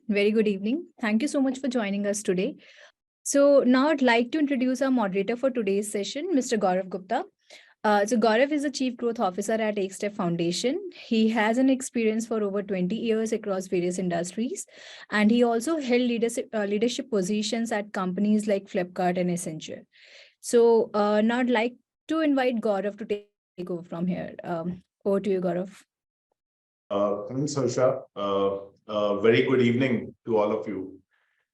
Very good evening. Thank you so much for joining us today. So now I'd like to introduce our moderator for today's session, Mr. Gaurav Gupta. Gaurav is the Chief Growth Officer at EkStep Foundation. He has an experience for over 20 years across various industries, and he also held leadership positions at companies like Flipkart and Accenture. So now I'd like to invite Gaurav to take over from here. Over to you, Gaurav. Thanks, Harsha. Very good evening to all of you,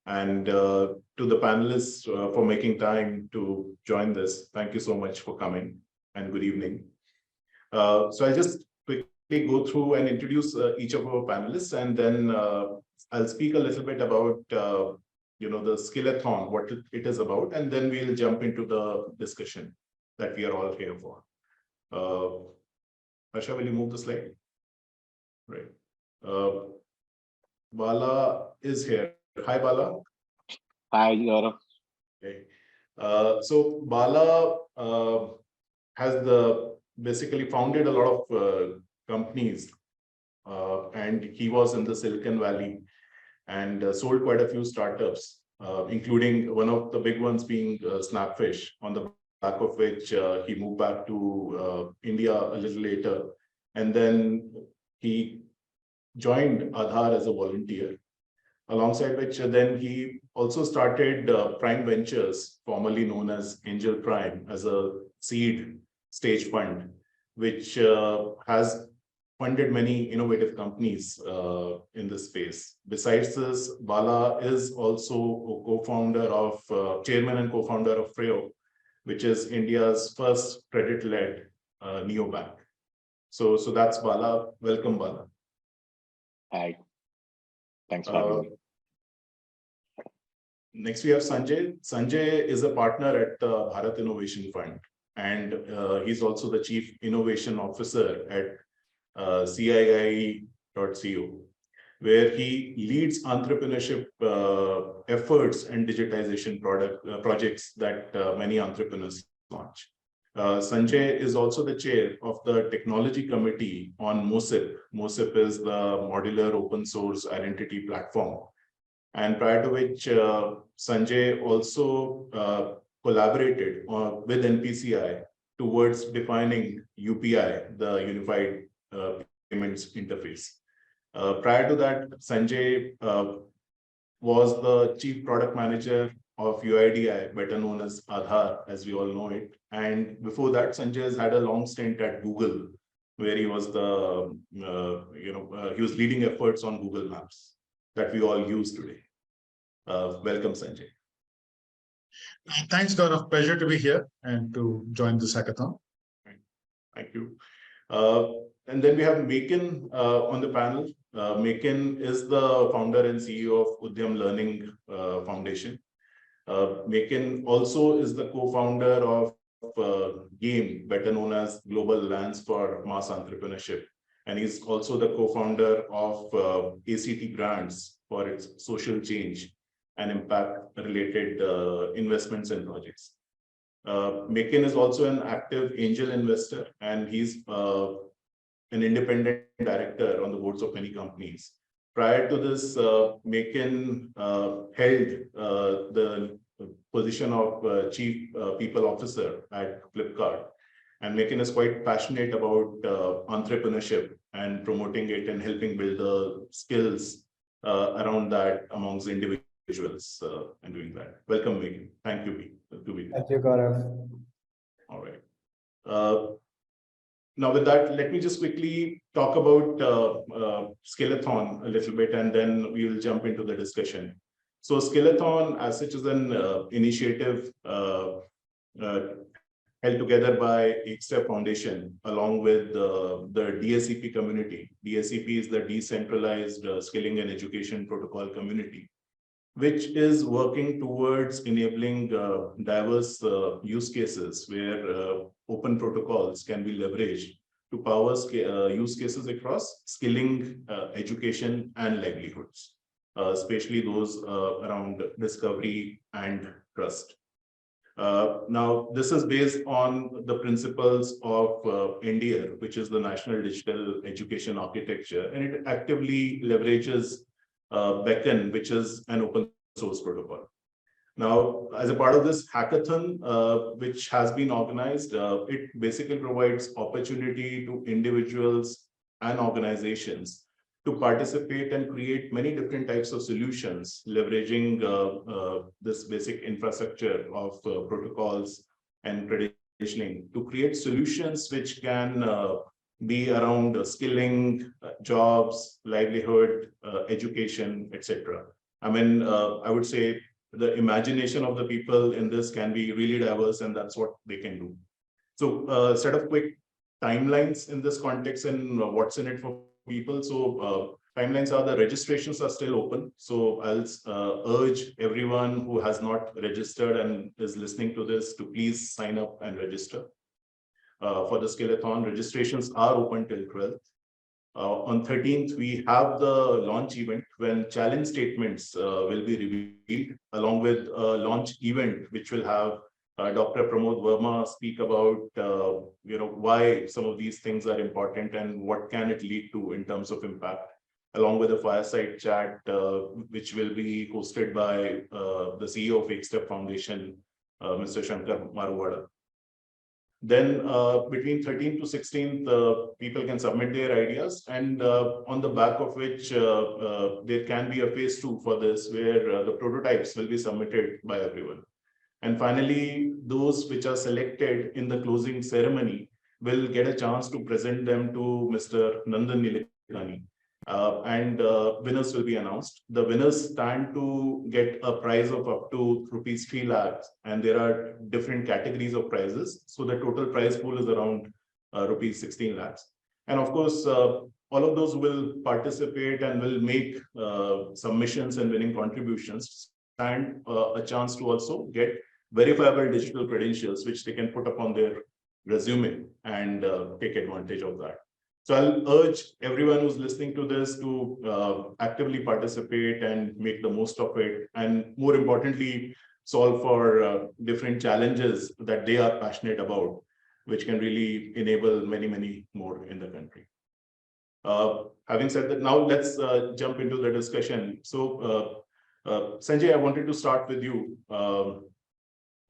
and to the panelists for making time to join this. Thank you so much for coming, and good evening. So I'll just quickly go through and introduce each of our panelists, and then I'll speak a little bit about the Skill-a-thon, what it is about, and then we'll jump into the discussion that we are all here for. Harsha, will you move the slide? Right. Bala is here. Hi, Bala. Hi, Gaurav. Okay. So Bala has basically founded a lot of companies, and he was in the Silicon Valley and sold quite a few startups, including one of the big ones being Snapfish, on the back of which he moved back to India a little later, and then he joined Aadhaar as a volunteer, alongside which then he also started Prime Ventures, formerly known as Angel Prime, as a seed stage fund, which has funded many innovative companies in this space. Besides this, Bala is also a co-founder of, chairman and co-founder of Freo, which is India's first credit-led neobank. So that's Bala. Welcome, Bala. Hi. Thanks for having me. Next, we have Sanjay. Sanjay is a partner at the Bharat Innovation Fund, and he's also the Chief Innovation Officer at CII.co, where he leads entrepreneurship efforts and digitization projects that many entrepreneurs launch. Sanjay is also the chair of the technology committee on MOSIP. MOSIP is the modular open source identity platform. And prior to which, Sanjay also collaborated with NPCI towards defining UPI, the Unified Payments Interface. Prior to that, Sanjay was the Chief Product Manager of UIDI, better known as Aadhaar, as we all know it. And before that, Sanjay has had a long stint at Google, where he was he was leading efforts on Google Maps that we all use today. Welcome, Sanjay. Thanks, Gaurav. Pleasure to be here and to join this hackathon. Thank you. And then we have Beckn on the panel. Beckn is the founder and CEO of Udyam Learning Foundation. Beckn also is the co-founder of GAME, better known as Global Alliance for Mass Entrepreneurship. And he's also the co-founder of ACT Grants for its social change and impact-related investments and projects. Beckn is also an active angel investor, and he's an independent director on the boards of many companies. Prior to this, Beckn held the position of Chief People Officer at Flipkart. And Beckn is quite passionate about entrepreneurship and promoting it and helping build the skills around that amongst individuals and doing that. Welcome, Beckn. Thank you, Beckn. Thank you, Gaurav. All right. Now with that, let me just quickly talk about Skill-a-thon a little bit, and then we will jump into the discussion. So Skill-a-thon as such is an initiative held together by EkStep Foundation along with the DSEP community. DSEP is the Decentralized Skilling and Education Protocol community, which is working towards enabling diverse use cases where open protocols can be leveraged to power use cases across skilling, education, and livelihoods, especially those around discovery and trust. Now, this is based on the principles of NDR, which is the National Digital Education Architecture, and it actively leverages Beckn, which is an open source protocol. Now, as a part of this hackathon, which has been organized, it basically provides opportunity to individuals and organizations to participate and create many different types of solutions, leveraging this basic infrastructure of protocols and credentialing to create solutions which can be around skilling, jobs, livelihood, education, etc. I mean, I would say the imagination of the people in this can be really diverse, and that's what they can do. So set of quick timelines in this context and what's in it for people. So timelines are the registrations are still open. So I'll urge everyone who has not registered and is listening to this to please sign up and register. For the Skill-a-thon, registrations are open till 12th. On 13th, we have the launch event when challenge statements will be revealed, along with a launch event, which will have Dr. Pramod Verma speak about why some of these things are important and what can it lead to in terms of impact, along with a fireside chat, which will be hosted by the CEO of EkStep Foundation, Mr. Shankar Marwada. Then between 13th to 16th, people can submit their ideas, and on the back of which there can be a phase 2 for this, where the prototypes will be submitted by everyone. And finally, those which are selected in the closing ceremony will get a chance to present them to Mr. Nandan Nilekani. And winners will be announced. The winners stand to get a prize of up to rupees 3 lakhs, and there are different categories of prizes. So the total prize pool is around rupees 16 lakhs. And of course, all of those will participate and will make submissions and winning contributions, and a chance to also get verifiable digital credentials, which they can put upon their resume and take advantage of that. So I'll urge everyone who's listening to this to actively participate and make the most of it, and more importantly, solve for different challenges that they are passionate about, which can really enable many, many more in the country. Having said that, now let's jump into the discussion. So Sanjay, I wanted to start with you.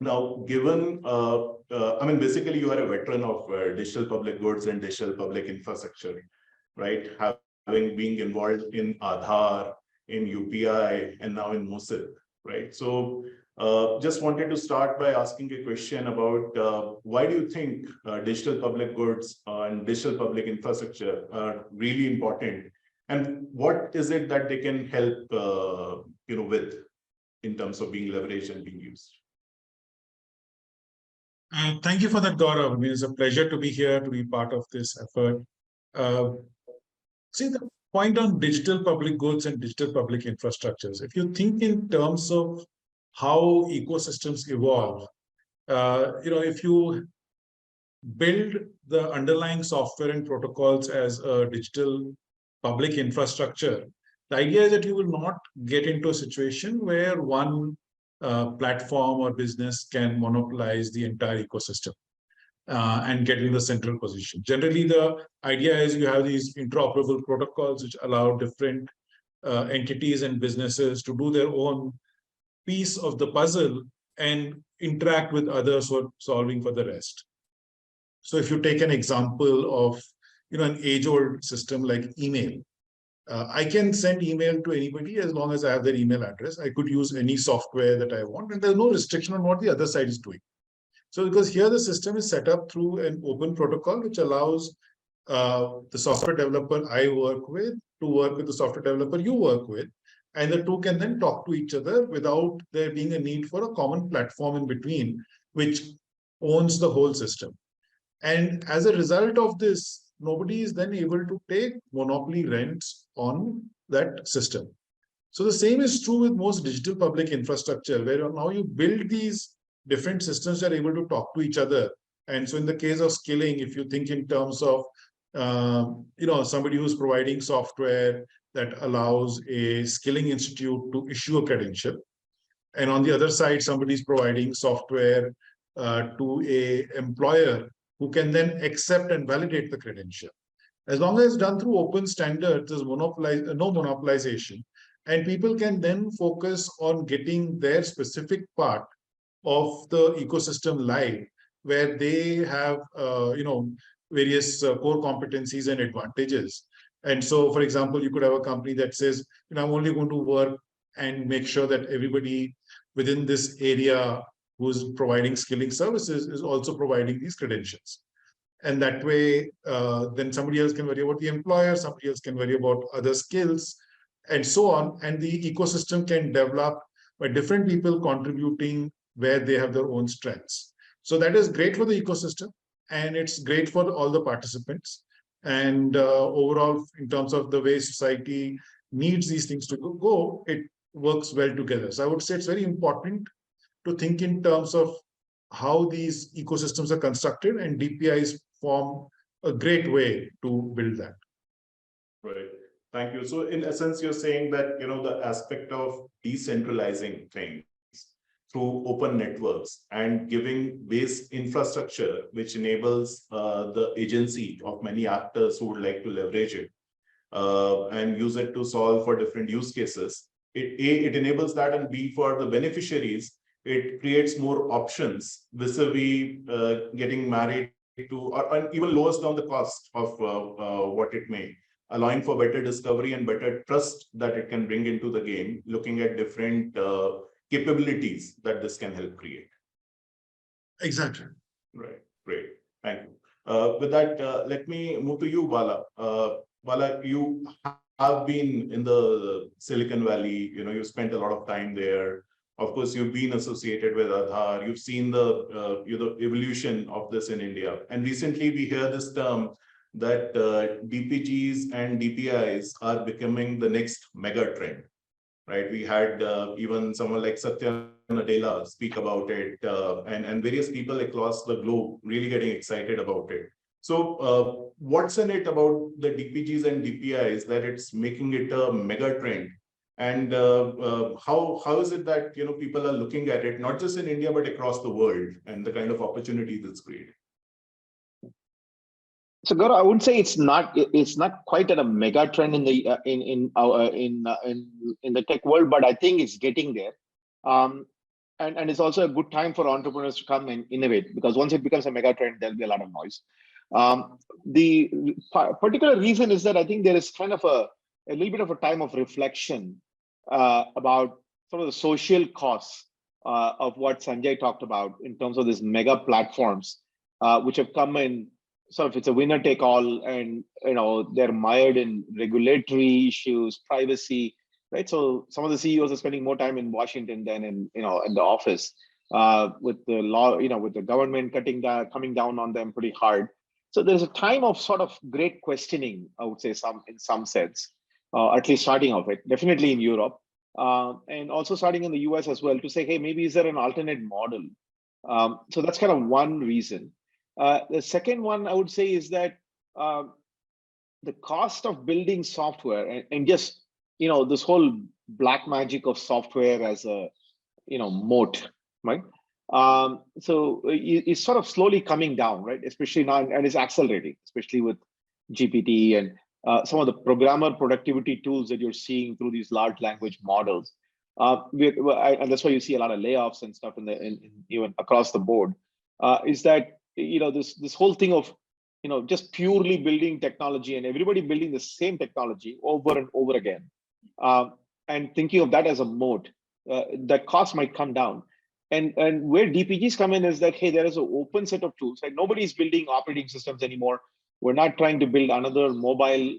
Now, given, I mean, basically you are a veteran of digital public goods and digital public infrastructure, right? Being involved in Aadhaar, in UPI, and now in MOSIP, right? So just wanted to start by asking a question about why do you think digital public goods and digital public infrastructure are really important, and what is it that they can help with in terms of being leveraged and being used? Thank you for that, Gaurav. I mean, it's a pleasure to be here, to be part of this effort. See, the point on digital public goods and digital public infrastructures, if you think in terms of how ecosystems evolve, if you build the underlying software and protocols as a digital public infrastructure, the idea is that you will not get into a situation where one platform or business can monopolize the entire ecosystem and get in the central position. Generally, the idea is you have these interoperable protocols which allow different entities and businesses to do their own piece of the puzzle and interact with others who are solving for the rest. So if you take an example of an age-old system like email, I can send email to anybody as long as I have their email address. I could use any software that I want, and there's no restriction on what the other side is doing. So because here the system is set up through an open protocol, which allows the software developer I work with to work with the software developer you work with, and the two can then talk to each other without there being a need for a common platform in between, which owns the whole system. And as a result of this, nobody is then able to take monopoly rents on that system. So the same is true with most digital public infrastructure, where now you build these different systems that are able to talk to each other. And so in the case of skilling, if you think in terms of somebody who's providing software that allows a skilling institute to issue a credential, and on the other side, somebody's providing software to a employer who can then accept and validate the credential. As long as it's done through open standards, there's no monopolization. And people can then focus on getting their specific part of the ecosystem live, where they have various core competencies and advantages. And so, for example, you could have a company that says, I'm only going to work and make sure that everybody within this area who's providing skilling services is also providing these credentials. And that way, then somebody else can worry about the employer, somebody else can worry about other skills, and so on. And the ecosystem can develop by different people contributing where they have their own strengths. So that is great for the ecosystem, and it's great for all the participants. And overall, in terms of the way society needs these things to go, it works well together. So I would say it's very important to think in terms of how these ecosystems are constructed, and DPIs form a great way to build that. Right. Thank you. So in essence, you're saying that, the aspect of decentralizing things through open networks and giving base infrastructure, which enables the agency of many actors who would like to leverage it and use it to solve for different use cases. It enables that, and B, for the beneficiaries, it creates more options vis-a-vis getting married to, or even lowers down the cost of what it may, allowing for better discovery and better trust that it can bring into the game, looking at different capabilities that this can help create. Exactly. Right. Great. Thank you. With that, let me move to you, Bala. Bala, you have been in the Silicon Valley. You spent a lot of time there. Of course, you've been associated with Aadhaar. You've seen the evolution of this in India. And recently, we hear this term that DPGs and DPIs are becoming the next mega trend. Right? We had even someone like Satya Nadella speak about it, and various people across the globe really getting excited about it. So what's in it about the DPGs and DPIs that it's making it a mega trend? And how is it that people are looking at it, not just in India, but across the world, and the kind of opportunities it's created? So, Gaurav, I would say it's not quite at a mega trend in the in the tech world, but I think it's getting there. And it's also a good time for entrepreneurs to come and innovate, because once it becomes a mega trend, there'll be a lot of noise. The particular reason is that I think there is kind of a little bit of a time of reflection about some of the social costs of what Sanjay talked about in terms of these mega platforms, which have come in. Sort of, it's a winner take all, and they're mired in regulatory issues, privacy, right? So some of the CEOs are spending more time in Washington than in in the office, with the law, with the government coming down on them pretty hard. So there's a time of sort of great questioning, I would say, in some sense, at least starting off it, definitely in Europe, and also starting in the US as well, to say, hey, maybe is there an alternate model? So that's kind of one reason. The second one I would say is that the cost of building software and just this whole black magic of software as a moat, right? So it's sort of slowly coming down, right? Especially now, and it's accelerating, especially with GPT and some of the programmer productivity tools that you're seeing through these large language models. And that's why you see a lot of layoffs and stuff in even across the board. Is that this whole thing of just purely building technology and everybody building the same technology over and over again, and thinking of that as a moat, that cost might come down. And where DPGs come in is that, hey, there is an open set of tools. Like, nobody's building operating systems anymore. We're not trying to build another mobile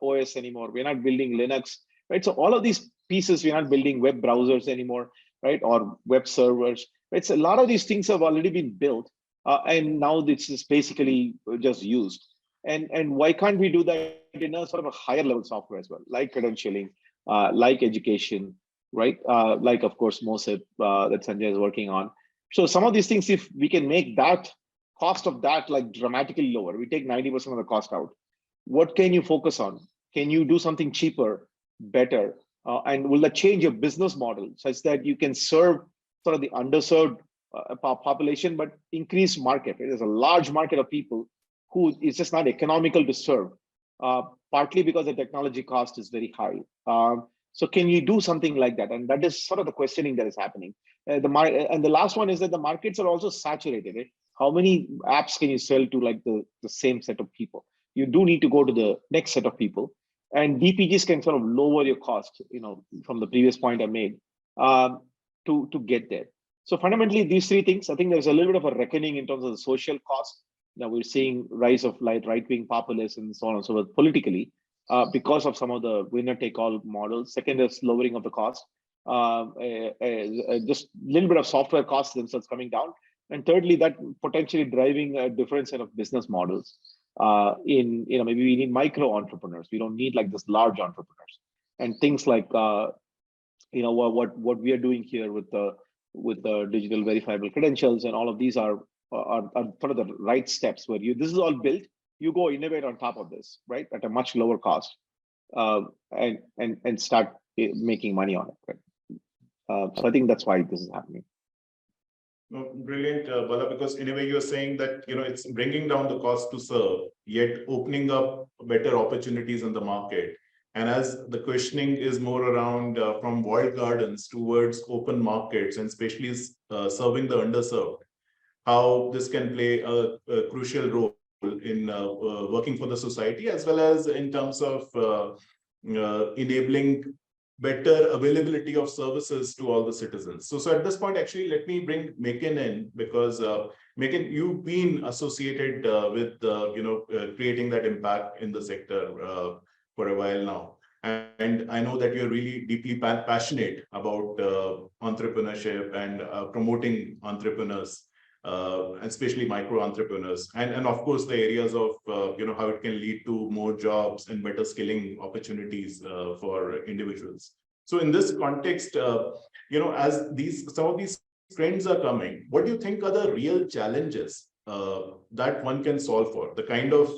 OS anymore. We're not building Linux, right? So all of these pieces, we're not building web browsers anymore, right? Or web servers, right? So a lot of these things have already been built. And now this is basically just used. And why can't we do that in a sort of a higher level software as well, like credentialing, like education, right? Like, of course, MOSIP that Sanjay is working on. So some of these things, if we can make that cost of that like dramatically lower, we take 90% of the cost out. What can you focus on? Can you do something cheaper, better? And will that change your business model such that you can serve sort of the underserved population, but increased market? There's a large market of people who it's just not economical to serve, partly because the technology cost is very high. So can you do something like that? And that is sort of the questioning that is happening. And the last one is that the markets are also saturated. Right? How many apps can you sell to like the same set of people? You do need to go to the next set of people, and DPGs can sort of lower your cost, from the previous point I made, to get there. So fundamentally, these three things, I think there's a little bit of a reckoning in terms of the social cost. Now we're seeing rise of right-wing populism and so on and so forth politically, because of some of the winner-take-all models. Second is lowering of the cost, just a little bit of software costs themselves coming down. And thirdly, that potentially driving a different set of business models. Maybe we need micro entrepreneurs. We don't need like this large entrepreneurs. And things like what we are doing here with the digital verifiable credentials, and all of these are sort of the right steps where this is all built. You go innovate on top of this, right, at a much lower cost, and start making money on it. Right? So I think that's why this is happening. No, brilliant, Bala, because in a way you're saying that it's bringing down the cost to serve, yet opening up better opportunities in the market. And as the questioning is more around from walled gardens towards open markets, and especially serving the underserved, how this can play a crucial role in working for the society, as well as in terms of enabling better availability of services to all the citizens. So at this point, actually, let me bring Beckn in, because Beckn, you've been associated with creating that impact in the sector for a while now. And I know that you're really deeply passionate about entrepreneurship and promoting entrepreneurs, especially micro entrepreneurs, and of course the areas of how it can lead to more jobs and better skilling opportunities for individuals. So in this context, as some of these trends are coming, what do you think are the real challenges that one can solve for? The kind of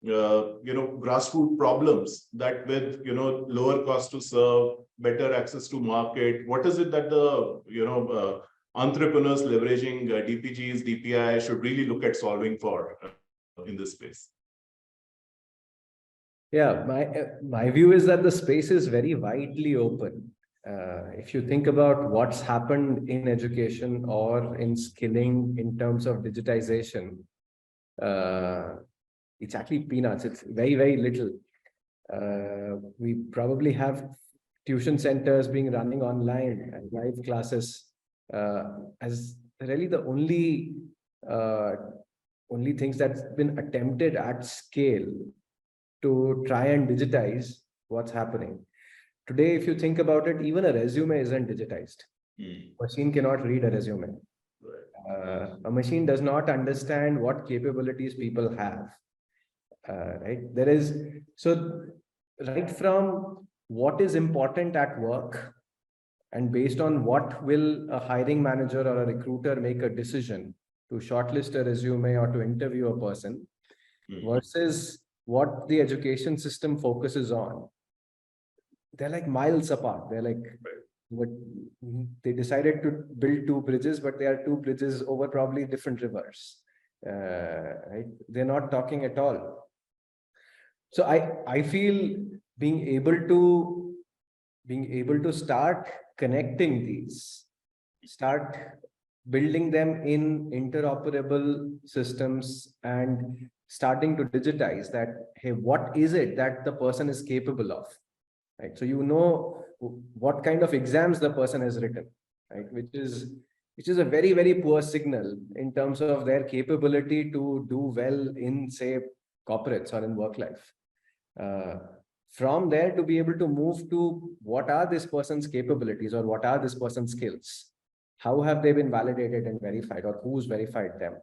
grassroots problems that with lower cost to serve, better access to market, what is it that the entrepreneurs leveraging DPGs, DPI should really look at solving for in this space? Yeah, my view is that the space is very widely open. If you think about what's happened in education or in skilling in terms of digitization, it's actually peanuts. It's very, very little. We probably have tuition centers being running online and live classes as really the only things that's been attempted at scale to try and digitize what's happening. Today, if you think about it, even a resume isn't digitized. Machine cannot read a resume. A machine does not understand what capabilities people have. Right? So right from what is important at work, and based on what will a hiring manager or a recruiter make a decision to shortlist a resume or to interview a person, versus what the education system focuses on, they're like miles apart. They're like, they decided to build two bridges, but they are two bridges over probably different rivers. Right? They're not talking at all. So I feel being able to start connecting these, start building them in interoperable systems and starting to digitize that, hey, what is it that the person is capable of? Right? So you know what kind of exams the person has written, right? Which is a very, very poor signal in terms of their capability to do well in, say, corporates or in work life. From there, to be able to move to what are this person's capabilities or what are this person's skills? How have they been validated and verified, or who's verified them?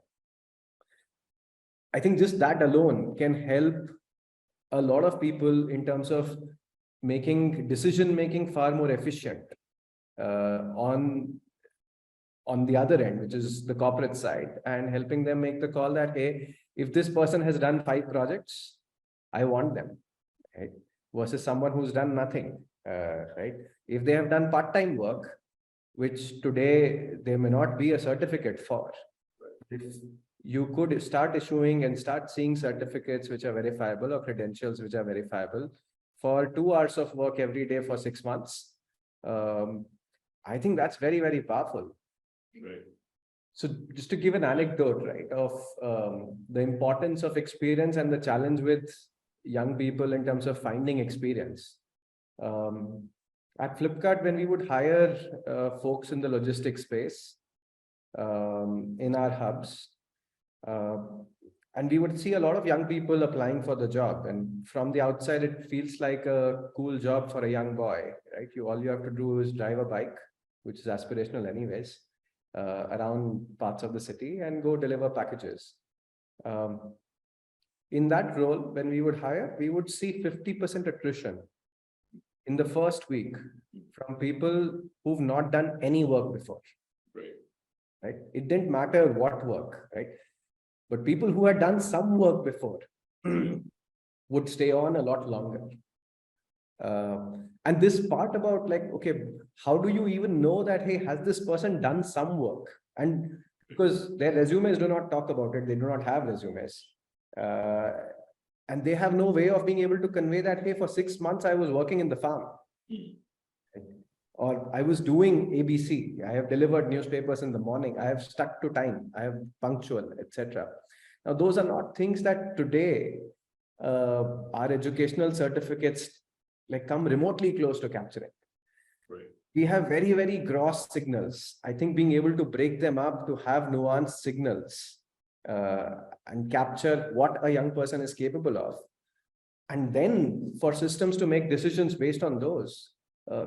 I think just that alone can help a lot of people in terms of making decision-making far more efficient on the other end, which is the corporate side, and helping them make the call that, hey, if this person has done 5 projects, I want them, right? Versus someone who's done nothing, right? If they have done part-time work, which today there may not be a certificate for, if you could start issuing and start seeing certificates which are verifiable or credentials which are verifiable for 2 hours of work every day for 6 months. I think that's very, very powerful. Right. So just to give an anecdote, right, of the importance of experience and the challenge with young people in terms of finding experience. At Flipkart, when we would hire folks in the logistics space in our hubs, and we would see a lot of young people applying for the job. And from the outside, it feels like a cool job for a young boy, right? All you have to do is drive a bike, which is aspirational anyways, around parts of the city and go deliver packages. In that role, when we would hire, we would see 50% attrition in the first week from people who've not done any work before. Right? It didn't matter what work, right? But people who had done some work before would stay on a lot longer. And this part about like, okay, how do you even know that, hey, has this person done some work? And because their resumes do not talk about it, they do not have resumes. And they have no way of being able to convey that, hey, for 6 months, I was working in the farm. Or I was doing ABC. I have delivered newspapers in the morning. I have stuck to time. I have punctual, etc. Now, those are not things that today our educational certificates like come remotely close to capturing. Right. We have very, very gross signals. I think being able to break them up to have nuanced signals and capture what a young person is capable of, and then for systems to make decisions based on those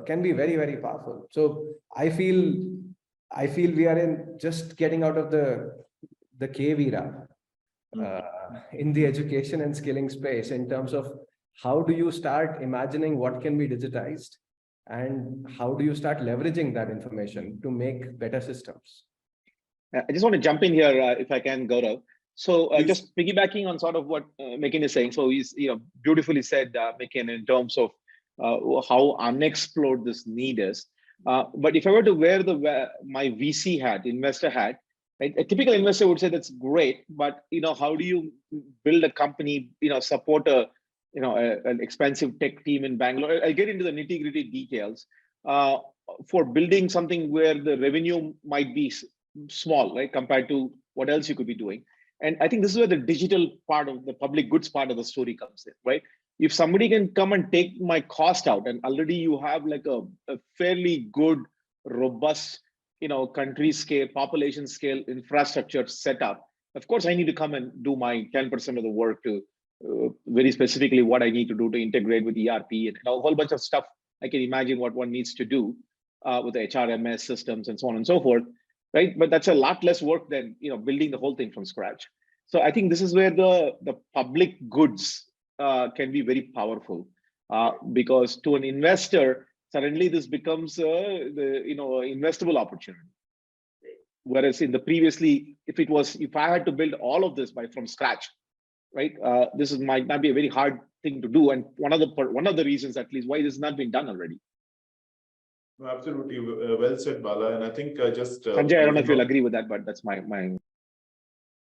can be very, very powerful. So I feel we are in just getting out of the cave era in the education and skilling space in terms of how do you start imagining what can be digitized and how do you start leveraging that information to make better systems. I just want to jump in here, if I can, Gaurav. So just piggybacking on sort of what Beckn is saying. So he's beautifully said, Beckn, in terms of how unexplored this need is. But if I were to wear my VC hat, investor hat, right, a typical investor would say that's great, but how do you build a company, support an expensive tech team in Bangalore? I'll get into the nitty-gritty details for building something where the revenue might be small, right, compared to what else you could be doing. And I think this is where the digital part of the public goods part of the story comes in, right? If somebody can come and take my cost out, and already you have like a fairly good, robust, country scale, population scale infrastructure set up, of course, I need to come and do my 10% of the work to very specifically what I need to do to integrate with ERP and a whole bunch of stuff. I can imagine what one needs to do with the HRMS systems and so on and so forth, right? But that's a lot less work than building the whole thing from scratch. So I think this is where the public goods can be very powerful because to an investor, suddenly this becomes the investable opportunity. Whereas in the previously, if I had to build all of this from scratch, right? This might not be a very hard thing to do, and one of the reasons, at least, why this has not been done already. Absolutely, well said, Bala. And I think just Sanjay, I don't know if you'll agree with that, but that's my.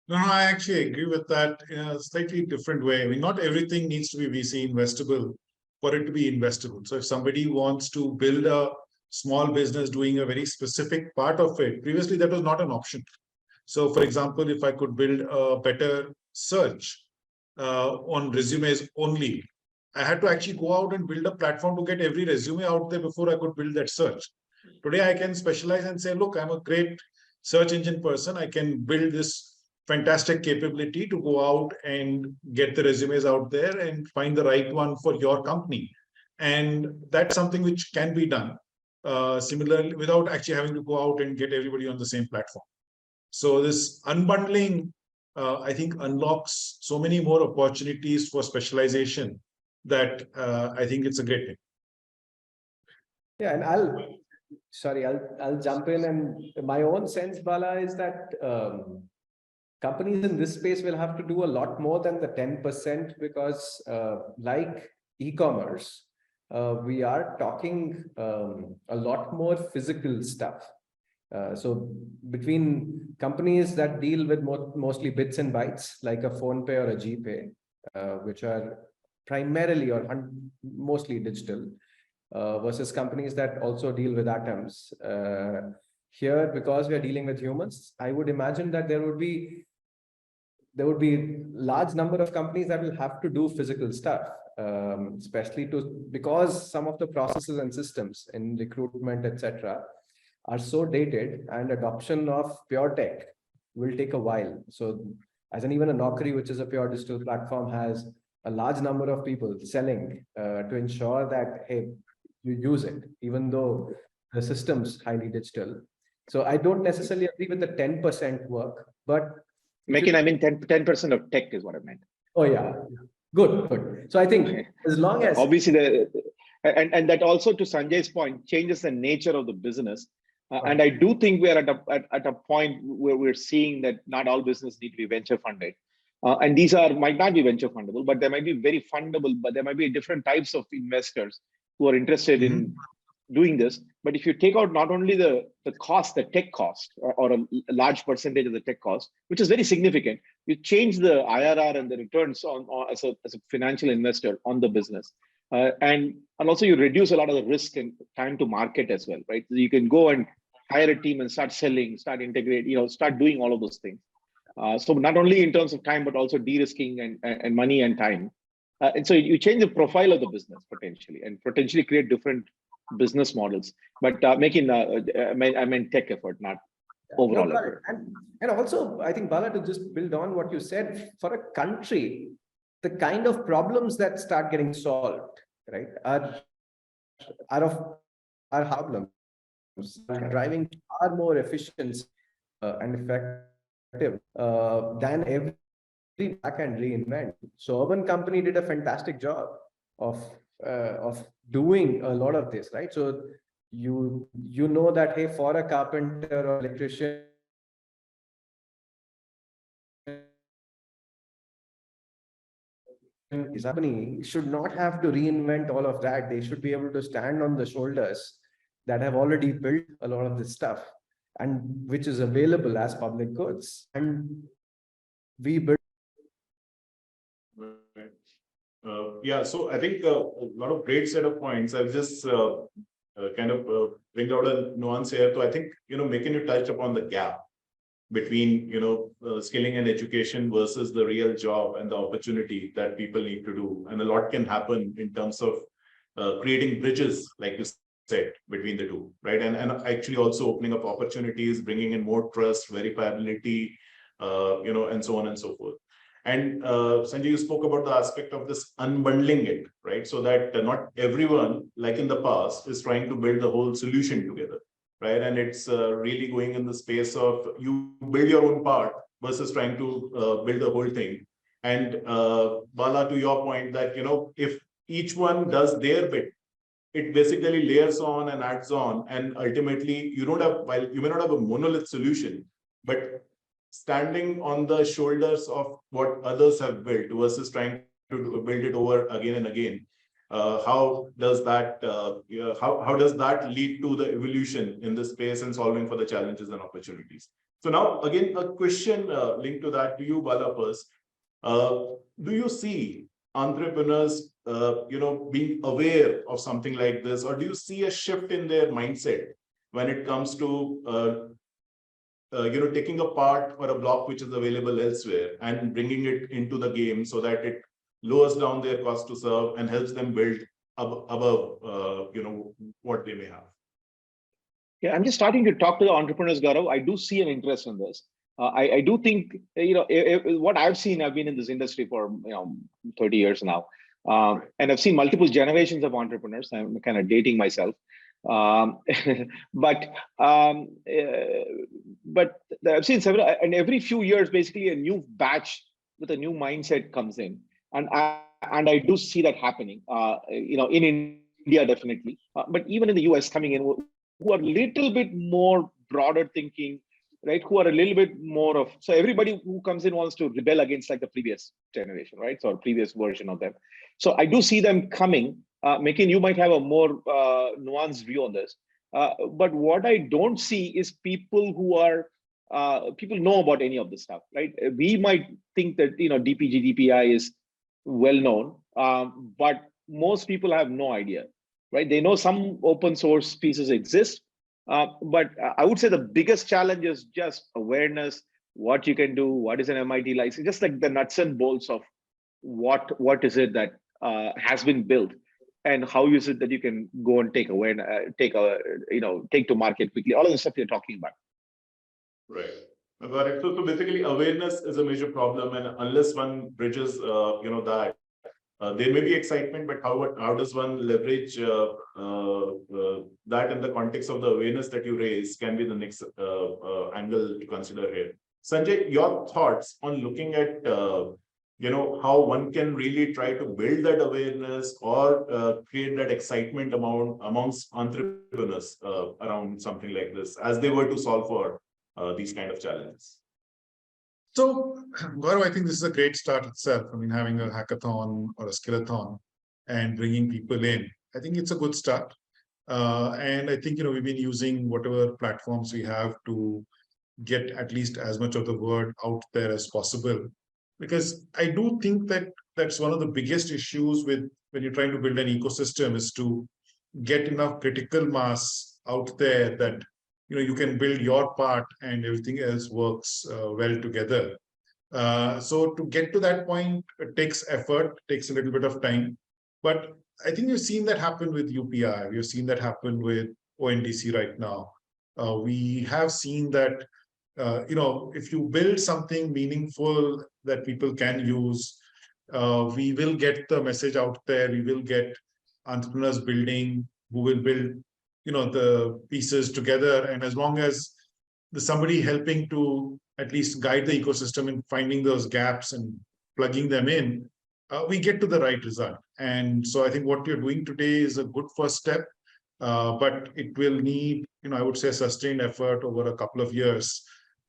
No, I actually agree with that in a slightly different way. I mean, not everything needs to be VC investable for it to be investable. So if somebody wants to build a small business doing a very specific part of it, previously that was not an option. So for example, if I could build a better search on resumes only, I had to actually go out and build a platform to get every resume out there before I could build that search. Today, I can specialize and say, look, I'm a great search engine person. I can build this fantastic capability to go out and get the resumes out there and find the right one for your company. And that's something which can be done similarly without actually having to go out and get everybody on the same platform. So this unbundling, I think, unlocks so many more opportunities for specialization that I think it's a great thing. Yeah, and I'll jump in, and my own sense, Bala, is that companies in this space will have to do a lot more than the 10% because like e-commerce, we are talking a lot more physical stuff. So between companies that deal with mostly bits and bytes, like a PhonePe or a GPay, which are primarily or mostly digital versus companies that also deal with atoms. Here, because we are dealing with humans, I would imagine that there would be large number of companies that will have to do physical stuff, especially because some of the processes and systems in recruitment, etc., are so dated, and adoption of pure tech will take a while. So as an even a Naukri, which is a pure digital platform, has a large number of people selling to ensure that, hey, you use it, even though the system's highly digital. So I don't necessarily agree with the 10% work, but MeitY, I mean 10% of tech is what I meant. oh yeah, good. So I think as long as obviously and that also, to Sanjay's point, changes the nature of the business. And I do think we're at a point where we're seeing that not all business need to be venture funded. And these might not be venture fundable, but they might be very fundable, but there might be different types of investors who are interested in doing this. But if you take out not only the cost, the tech cost, or a large percentage of the tech cost, which is very significant, you change the IRR and the returns as a financial investor on the business. And also you reduce a lot of the risk and time to market as well, right? So you can go and hire a team and start selling, start integrating, start doing all of those things. So not only in terms of time, but also de-risking and money and time. And so you change the profile of the business potentially, and potentially create different business models. But I meant tech effort, not overall effort. And also, I think, Bala, to just build on what you said, for a country, the kind of problems that start getting solved, right, are problems driving far more efficient and effective than every back and reinvent. So Urban Company did a fantastic job of doing a lot of this, right? So you know that, hey, for a carpenter or electrician, his company should not have to reinvent all of that. They should be able to stand on the shoulders that have already built a lot of this stuff, and which is available as public goods. And we build. Yeah, so I think a lot of great set of points. I'll just kind of bring out a nuance here. So I think, MeitY, you touched upon the gap between, skilling and education versus the real job and the opportunity that people need to do. And a lot can happen in terms of creating bridges, like you said, between the two, right? And actually also opening up opportunities, bringing in more trust, verifiability, and so on and so forth. And Sanjay, you spoke about the aspect of this unbundling it, right? So that not everyone, like in the past, is trying to build the whole solution together, right? And it's really going in the space of you build your own part versus trying to build the whole thing. And Bala, to your point that, if each one does their bit, it basically layers on and adds on. And ultimately, you may not have a monolith solution, but standing on the shoulders of what others have built versus trying to build it over again and again. How does that lead to the evolution in the space and solving for the challenges and opportunities? So now, again, a question linked to that to you, Bala, first. Do you see entrepreneurs, being aware of something like this, or do you see a shift in their mindset when it comes to taking a part or a block which is available elsewhere and bringing it into the game so that it lowers down their cost to serve and helps them build above what they may have? Yeah, I'm just starting to talk to the entrepreneurs, Gaurav. I do see an interest in this. I do think, what I've seen, I've been in this industry for 30 years now. And I've seen multiple generations of entrepreneurs. I'm kind of dating myself. But I've seen several, and every few years, basically a new batch with a new mindset comes in. And I do see that happening, in India, definitely. But even in the US coming in, who are a little bit more broader thinking, right? Who are a little bit more of, so everybody who comes in wants to rebel against like the previous generation, right? So previous version of them. So I do see them coming. MeitY, you might have a more nuanced view on this. But what I don't see is people who are, people know about any of this stuff, right? We might think that, DPG, DPI is well known, but most people have no idea, right? They know some open source pieces exist, but I would say the biggest challenge is just awareness, what you can do, what is an MIT license, just like the nuts and bolts of what is it that has been built, and how is it that you can go and take take to market quickly. All of the stuff you're talking about. Right. Got it. So basically, awareness is a major problem, and unless one bridges, that there may be excitement, but how does one leverage that in the context of the awareness that you raise can be the next angle to consider here. Sanjay, your thoughts on looking at how one can really try to build that awareness or create that excitement amongst entrepreneurs around something like this as they were to solve for these kind of challenges. So, Gaurav, I think this is a great start itself. I mean, having a hackathon or a skill-a-thon and bringing people in, I think it's a good start. And I think, we've been using whatever platforms we have to get at least as much of the word out there as possible. Because I do think that that's one of the biggest issues with when you're trying to build an ecosystem is to get enough critical mass out there that you can build your part and everything else works well together. So to get to that point, it takes effort, takes a little bit of time. But I think we've seen that happen with UPI. We've seen that happen with ONDC right now. We have seen that, if you build something meaningful that people can use, we will get the message out there. We will get entrepreneurs building who will build the pieces together. And as long as there's somebody helping to at least guide the ecosystem in finding those gaps and plugging them in, we get to the right result. And so I think what you're doing today is a good first step, but it will need, I would say, sustained effort over a couple of years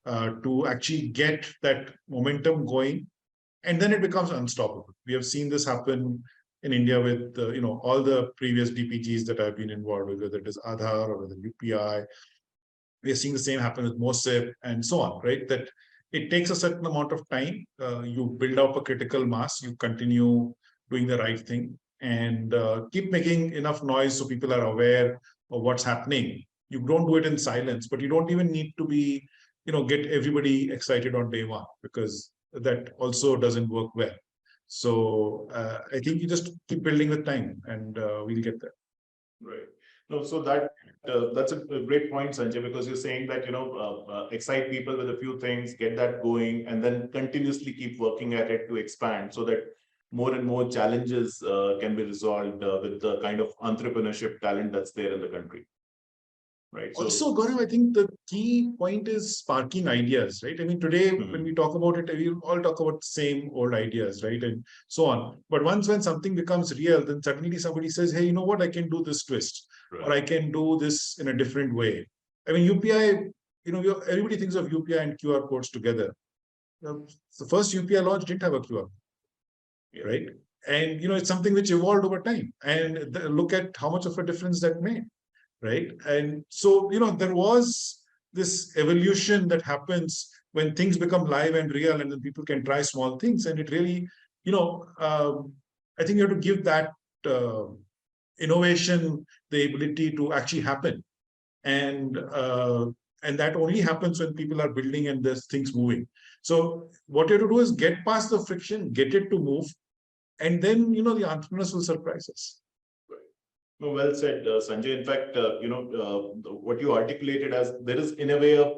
to actually get that momentum going. And then it becomes unstoppable. We have seen this happen in India with all the previous DPGs that I've been involved with, whether it is Aadhaar or whether UPI. We are seeing the same happen with MOSIP and so on, right? That it takes a certain amount of time. You build up a critical mass, you continue doing the right thing, and keep making enough noise so people are aware of what's happening. You don't do it in silence, but you don't even need to be, get everybody excited on day one, because that also doesn't work well. So I think you just keep building with time, and we'll get there. Right. No, so that's a great point, Sanjay, because you're saying that excite people with a few things, get that going, and then continuously keep working at it to expand, so that more and more challenges can be resolved with the kind of entrepreneurship talent that's there in the country. Right. So, also, Gaurav, I think the key point is sparking ideas, right? I mean, today, when we talk about it, we all talk about the same old ideas, right? And so on. But when something becomes real, then suddenly somebody says, hey, you know what, I can do this twist, or I can do this in a different way. I mean, UPI, everybody thinks of UPI and QR codes together. The first UPI launch didn't have a QR, right? And, it's something which evolved over time. And look at how much of a difference that made. Right. And so, there was this evolution that happens when things become live and real, and then people can try small things. And it really, I think you have to give that innovation the ability to actually happen. And that only happens when people are building and there's things moving. So what you have to do is get past the friction, get it to move. And then, the entrepreneurs will surprise us. No, well said, Sanjay. In fact, what you articulated as there is, in a way, a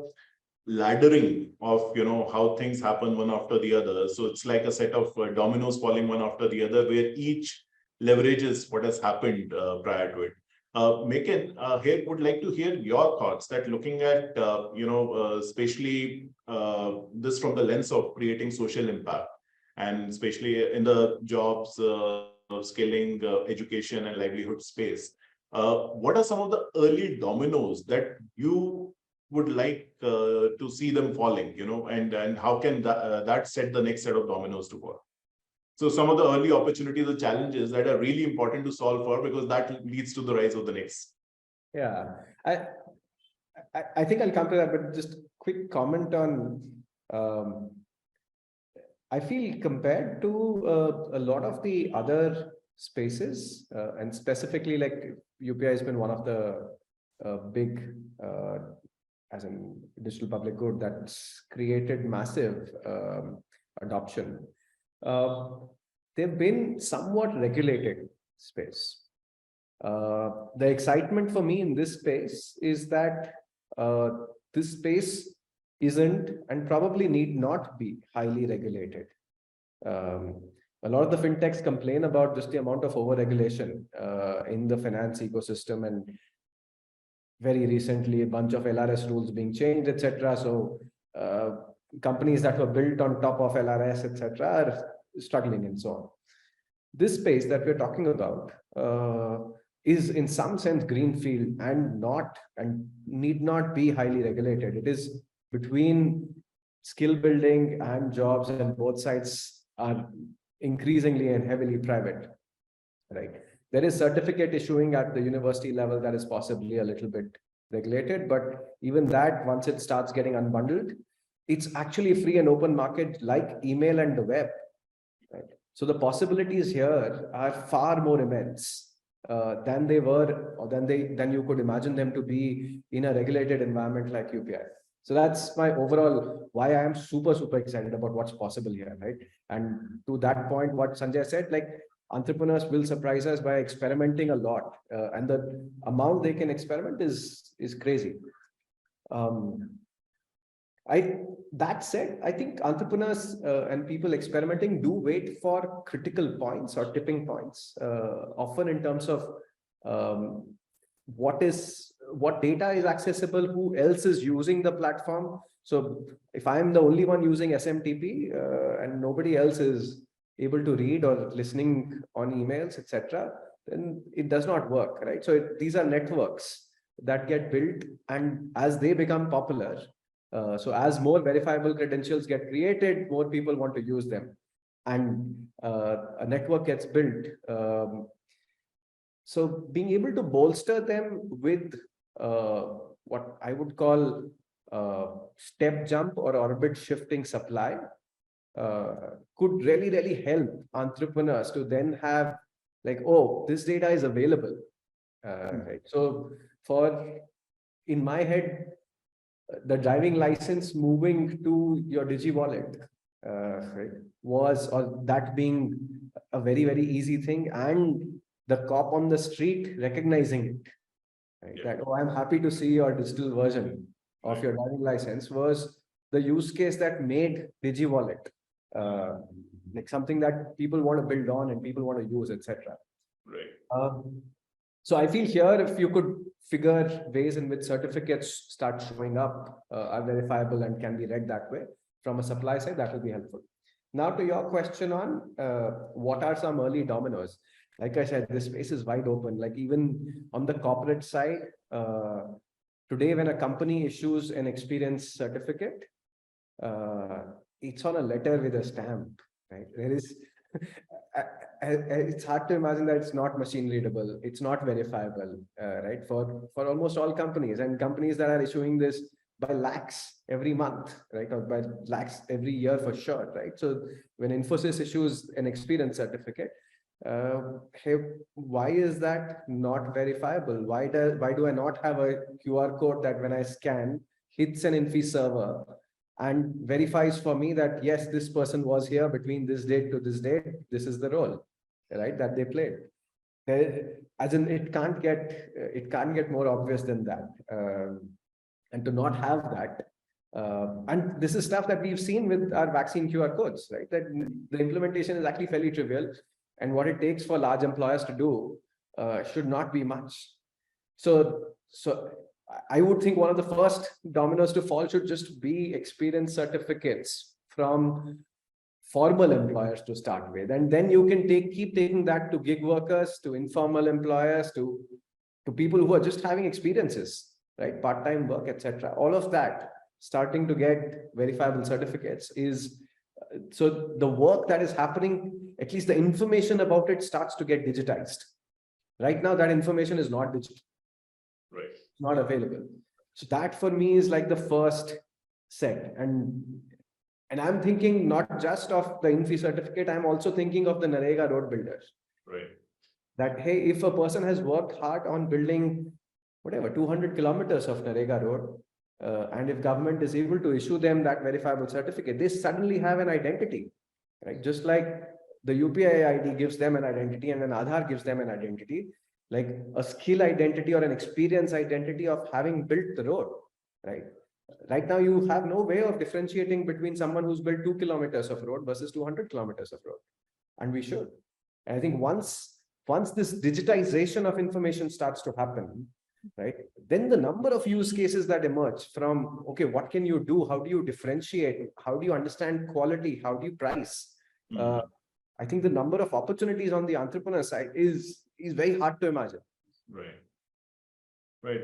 laddering of how things happen one after the other. So it's like a set of dominoes falling one after the other, where each leverages what has happened prior to it. Beckn, here would like to hear your thoughts. That looking at especially this from the lens of creating social impact, and especially in the jobs. Skilling, education, and livelihood space. What are some of the early dominoes that you would like to see them falling, and how can that set the next set of dominoes to fall? So some of the early opportunities or challenges that are really important to solve for, because that leads to the rise of the next. Yeah, I think I'll come to that, but just quick comment on I feel compared to a lot of the other spaces, and specifically like UPI has been one of the big, as in digital public good, that's created massive adoption. They've been somewhat regulated space. The excitement for me in this space is that this space isn't and probably need not be highly regulated. A lot of the fintechs complain about just the amount of over-regulation in the finance ecosystem, and very recently a bunch of LRS rules being changed, etc. So companies that were built on top of LRS, etc., are struggling and so on. This space that we're talking about is in some sense greenfield and need not be highly regulated. It is between skill building and jobs, and both sides are increasingly and heavily private, right? There is certificate issuing at the university level that is possibly a little bit regulated, but even that, once it starts getting unbundled, it's actually a free and open market like email and the web, right? So the possibilities here are far more immense than they were, or than you could imagine them to be in a regulated environment like UPI. So that's my overall why I am super excited about what's possible here, right? And to that point, what Sanjay said, like entrepreneurs will surprise us by experimenting a lot, and the amount they can experiment is crazy. That said, I think entrepreneurs and people experimenting do wait for critical points or tipping points, often in terms of what data is accessible, who else is using the platform. So if I'm the only one using SMTP and nobody else is able to read or listening on emails, etc., then it does not work, right? So these are networks that get built, and as they become popular, so as more verifiable credentials get created, more people want to use them, and a network gets built. So being able to bolster them with what I would call step jump or orbit shifting supply could really help entrepreneurs to then have like, oh, this data is available. Right. So in my head, the driving license moving to your Digi wallet right, or that being a very easy thing, and the cop on the street recognizing it, right? Yeah. That, oh, I'm happy to see your digital version of your driving license, was the use case that made Digi wallet like something that people want to build on and people want to use, etc. Right. So I feel here, if you could figure ways in which certificates start showing up, are verifiable and can be read that way from a supply side, that will be helpful. Now to your question on what are some early dominoes? Like I said, this space is wide open. Like even on the corporate side, today when a company issues an experience certificate, it's on a letter with a stamp, right? There is, it's hard to imagine that it's not machine readable, it's not verifiable, right? For almost all companies, and companies that are issuing this by lakhs every month, right? Or by lakhs every year for sure, right? So when Infosys issues an experience certificate, hey, why is that not verifiable? Why do I not have a QR code that when I scan hits an Infi server and verifies for me that yes, this person was here between this date to this date, this is the role, right, that they played. As in, it can't get more obvious than that. And to not have that, and this is stuff that we've seen with our vaccine QR codes, right? That the implementation is actually fairly trivial, and what it takes for large employers to do should not be much. So I would think one of the first dominoes to fall should just be experience certificates from formal employers to start with, and then you can keep taking that to gig workers, to informal employers, to people who are just having experiences, right? Part-time work, etc. All of that starting to get verifiable certificates is, so the work that is happening, at least the information about it starts to get digitized. Right now, that information is not digital. Right. It's not available. So that for me is like the first set. And And I'm thinking not just of the INFI certificate, I'm also thinking of the Narega road builders. Right. That, hey, if a person has worked hard on building whatever 200 kilometers of Narega road, and if government is able to issue them that verifiable certificate, they suddenly have an identity, right? Just like the UPI ID gives them an identity and an Aadhaar gives them an identity, like a skill identity or an experience identity of having built the road, right? Right now, you have no way of differentiating between someone who's built 2 kilometers of road versus 200 kilometers of road. And we should. And I think once this digitization of information starts to happen, right, then the number of use cases that emerge from, okay, what can you do? How do you differentiate? How do you understand quality? How do you price? I think the number of opportunities on the entrepreneur side is very hard to imagine. Right. Right.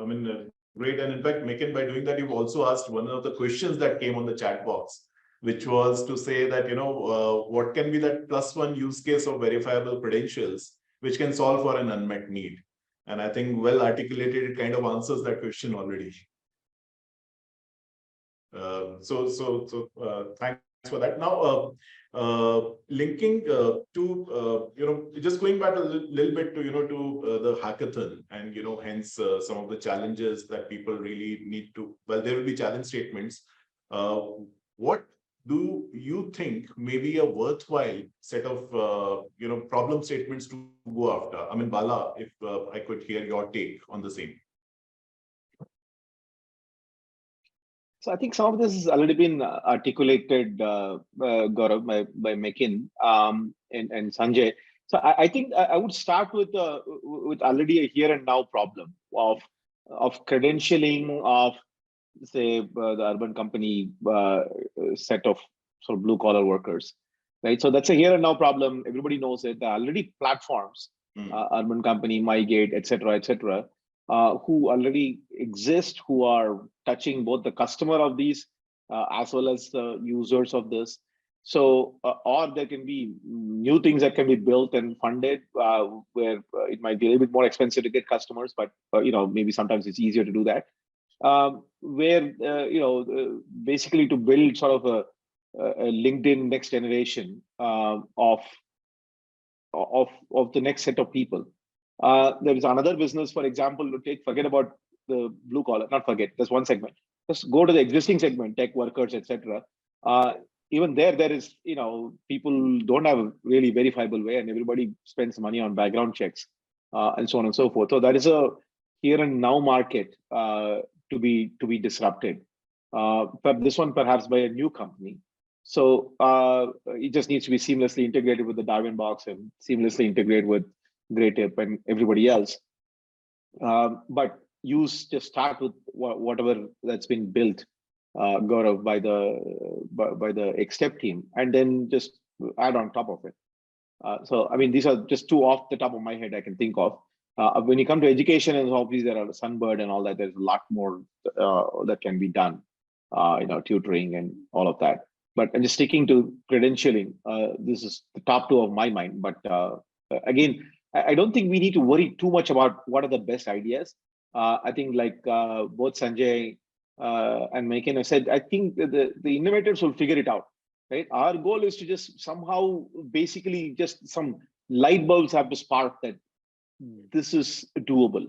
I mean, great. And in fact, MeitY, by doing that, you've also asked one of the questions that came on the chat box, which was to say that, what can be that +1 use case of verifiable credentials, which can solve for an unmet need? And I think well articulated, it kind of answers that question already. Thanks for that. Now, linking to just going back a little bit to the hackathon, and hence some of the challenges that people really need to. Well, there will be challenge statements. What do you think may be a worthwhile set of problem statements to go after? I mean, Bala, if I could hear your take on the same. So I think some of this has already been articulated, Gaurav, by MeitY and Sanjay. So I think I would start with already a here and now problem of credentialing of, say, the urban company set of sort of blue collar workers, right? So that's a here and now problem. Everybody knows it. There are already platforms, urban company, MyGate, etc., who already exist, who are touching both the customer of these as well as the users of this. So, or there can be new things that can be built and funded where it might be a little bit more expensive to get customers, but maybe sometimes it's easier to do that. Where basically to build sort of a LinkedIn next generation of the next set of people. There is another business, for example, forget about the blue collar, not forget, there's one segment. Just go to the existing segment, tech workers, etc. Even there is, people don't have a really verifiable way, and everybody spends money on background checks and so on and so forth. So that is a here and now market to be disrupted. But this one perhaps by a new company. So it just needs to be seamlessly integrated with the Darwin box and seamlessly integrated with GreyTip and everybody else. But just start with whatever that's been built, Gaurav, by the EkStep team, and then just add on top of it. So I mean, these are just two off the top of my head I can think of. When you come to education, and obviously there are Sunbird and all that, there's a lot more that can be done, tutoring and all of that. But I'm just sticking to credentialing. This is the top two of my mind. But again, I don't think we need to worry too much about what are the best ideas. I think like both Sanjay and MeitY have said, I think the innovators will figure it out, right? Our goal is to just somehow, basically just some light bulbs have to spark that this is doable,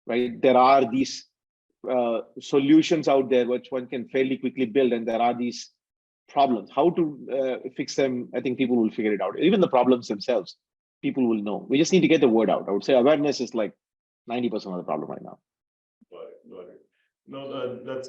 right? There are these solutions out there which one can fairly quickly build, and there are these problems. How to fix them, I think people will figure it out. Even the problems themselves, people will know. We just need to get the word out. I would say awareness is like 90% of the problem right now. Got it. No, that's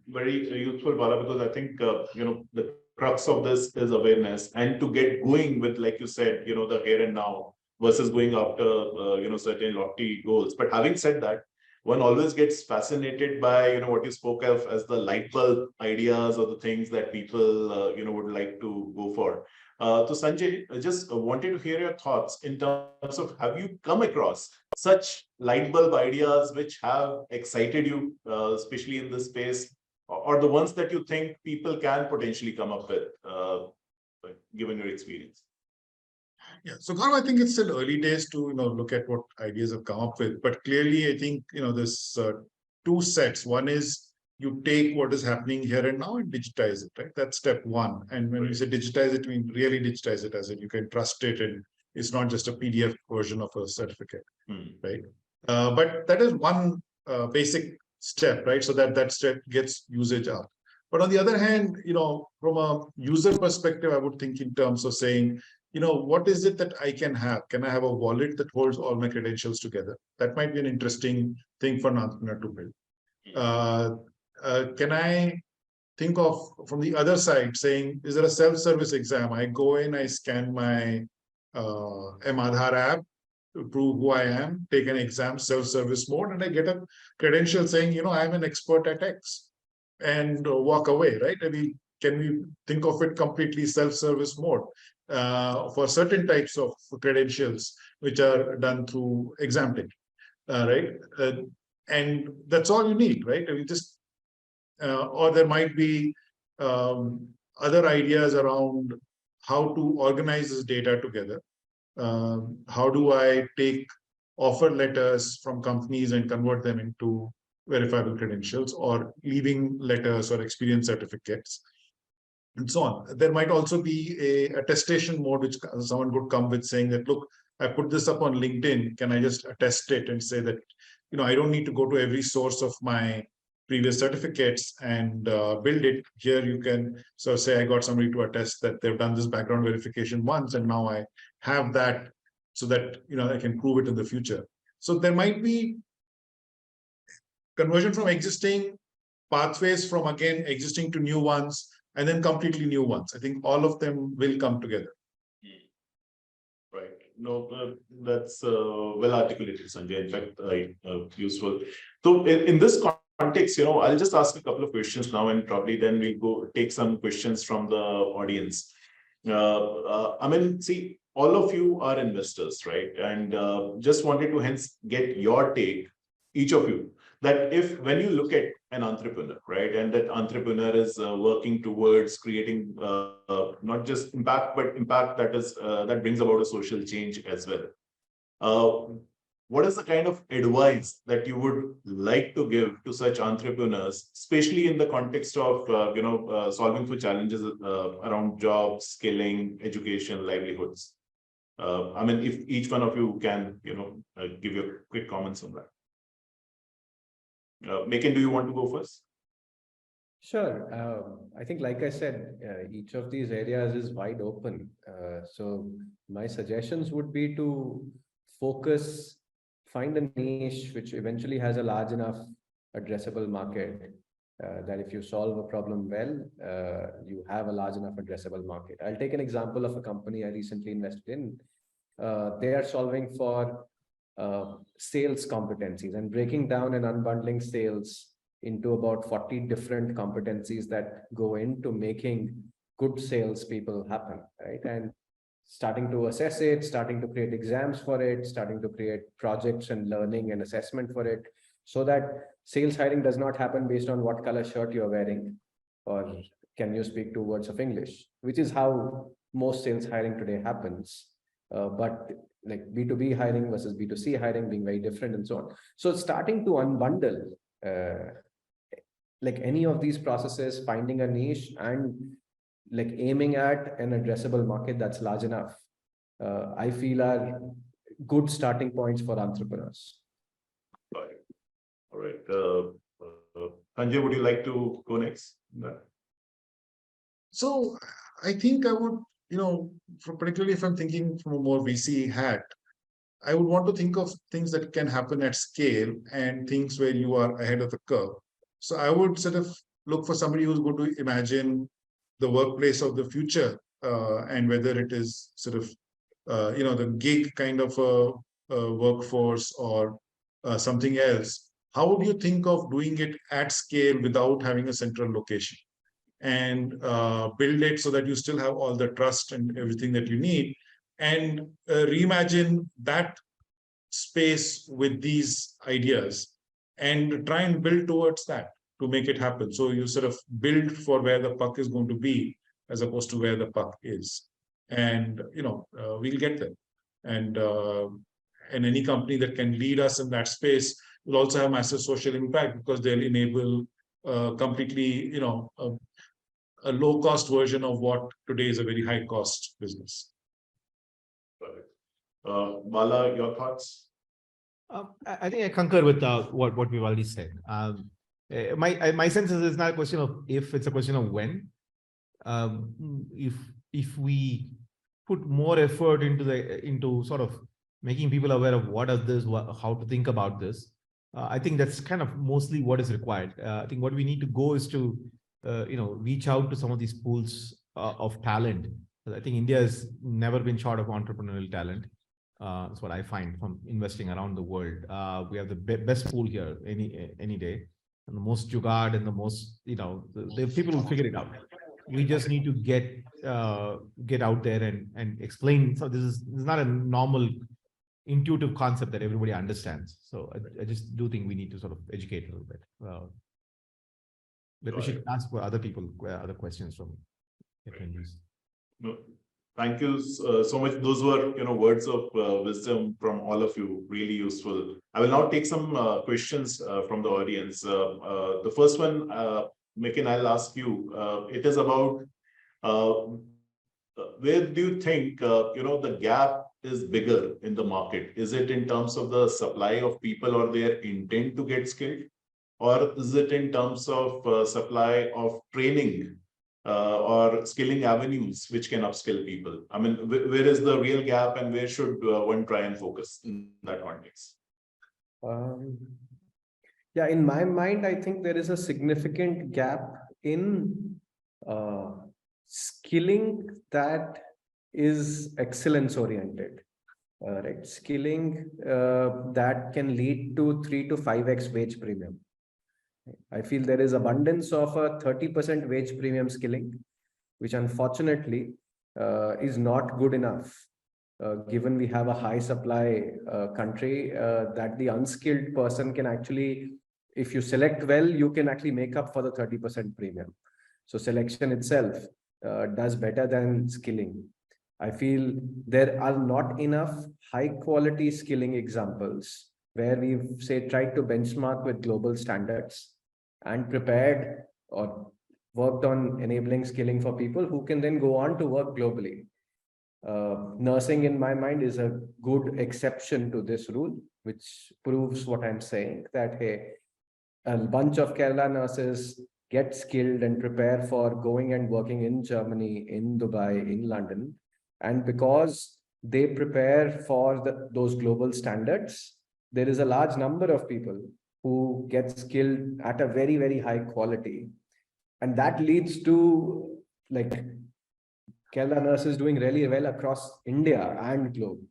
very useful, Bala, because I think the crux of this is awareness, and to get going with, like you said, the here and now versus going after certain lofty goals. But having said that, one always gets fascinated by what you spoke of as the light bulb ideas or the things that people would like to go for. So Sanjay, I just wanted to hear your thoughts in terms of, have you come across such light bulb ideas which have excited you, especially in this space, or the ones that you think people can potentially come up with, given your experience? Yeah, so Gaurav, I think it's still early days to look at what ideas have come up with, but clearly I think there's two sets. One is you take what is happening here and now and digitize it, right? That's step one. And when we say digitize it, we mean really digitize it, as in you can trust it, and it's not just a PDF version of a certificate, right? But that is one basic step, right? So that step gets usage up. But on the other hand, from a user perspective, I would think in terms of saying, what is it that I can have? Can I have a wallet that holds all my credentials together? That might be an interesting thing for an entrepreneur to build. Can I think of from the other side saying, is there a self-service exam? I go in, I scan my Aadhaar app to prove who I am, take an exam, self-service mode, and I get a credential saying, I'm an expert at X, and walk away, right? I mean, can we think of it completely self-service mode for certain types of credentials which are done through exam taking, right? And that's all you need, right? I mean, just or there might be other ideas around how to organize this data together. How do I take offer letters from companies and convert them into verifiable credentials, or leaving letters or experience certificates, and so on. There might also be a attestation mode, which someone could come with saying that, look, I put this up on LinkedIn. Can I just attest it and say that, I don't need to go to every source of my previous certificates and build it. Here you can say I got somebody to attest that they've done this background verification once, and now I have that, so that I can prove it in the future. So there might be conversion from existing pathways, from again existing to new ones, and then completely new ones. I think all of them will come together. Right. No, that's well articulated, Sanjay. In fact, useful. So in this context, I'll just ask a couple of questions now, and probably then we'll go take some questions from the audience. I mean, see, all of you are investors, right? And just wanted to hence get your take, each of you, that when you look at an entrepreneur, right, and that entrepreneur is working towards creating not just impact, but impact that brings about a social change as well. What is the kind of advice that you would like to give to such entrepreneurs, especially in the context of solving for challenges around jobs, skilling, education, livelihoods? I mean, if each one of you can, give your quick comments on that. Beckn, do you want to go first? Sure. I think, like I said, each of these areas is wide open. So my suggestions would be to focus, find a niche which eventually has a large enough addressable market that if you solve a problem well, you have a large enough addressable market. I'll take an example of a company I recently invested in. They are solving for sales competencies and breaking down and unbundling sales into about 40 different competencies that go into making good salespeople happen, right? And starting to assess it, starting to create exams for it, starting to create projects and learning and assessment for it, so that sales hiring does not happen based on what color shirt you're wearing or can you speak 2 words of English, which is how most sales hiring today happens. But like B2B hiring versus B2C hiring being very different and so on. So starting to unbundle like any of these processes, finding a niche and like aiming at an addressable market that's large enough, I feel are good starting points for entrepreneurs. All right. Sanjay, would you like to go next? So I think I would, particularly if I'm thinking from a more VC hat, I would want to think of things that can happen at scale and things where you are ahead of the curve. So I would sort of look for somebody who's going to imagine the workplace of the future, and whether it is sort of, the gig kind of a workforce or something else. How would you think of doing it at scale without having a central location, and build it so that you still have all the trust and everything that you need, and reimagine that space with these ideas and try and build towards that to make it happen. So you sort of build for where the puck is going to be as opposed to where the puck is. And, we'll get there. And any company that can lead us in that space will also have massive social impact, because they'll enable completely, a low-cost version of what today is a very high-cost business. Bala, your thoughts? I think I concur with what we've already said. My sense is it's not a question of if, it's a question of when. If we put more effort into sort of making people aware of what is this, how to think about this, I think that's kind of mostly what is required. I think what we need to go is to reach out to some of these pools of talent. I think India has never been short of entrepreneurial talent. That's what I find from investing around the world. We have the best pool here any day, and the most jugaad and the most, the people will figure it out. We just need to get out there and explain. So this is not a normal intuitive concept that everybody understands. So I just do think we need to sort of educate a little bit. But we should ask for other people other questions from attendees. No, thank you so much. Those were words of wisdom from all of you. Really useful. I will now take some questions from the audience. The first one, MeitY, I'll ask you. It is about where do you think the gap is bigger in the market? Is it in terms of the supply of people or their intent to get skilled, or is it in terms of supply of training or skilling avenues which can upskill people? I mean, where is the real gap, and where should one try and focus in that context? Yeah, in my mind, I think there is a significant gap in skilling that is excellence oriented. Right, skilling that can lead to 3 to 5x wage premium. I feel there is abundance of a 30% wage premium skilling, which unfortunately is not good enough, given we have a high supply country, that the unskilled person can actually, if you select well, you can actually make up for the 30% premium. So selection itself does better than skilling. I feel there are not enough high quality skilling examples where we've, say, tried to benchmark with global standards and prepared or worked on enabling skilling for people who can then go on to work globally. Nursing, in my mind, is a good exception to this rule, which proves what I'm saying, that, hey, a bunch of Kerala nurses get skilled and prepare for going and working in Germany, in Dubai, in London. And because they prepare for those global standards, there is a large number of people who get skilled at a very, very high quality. And that leads to like Kerala nurses doing really well across India and globe.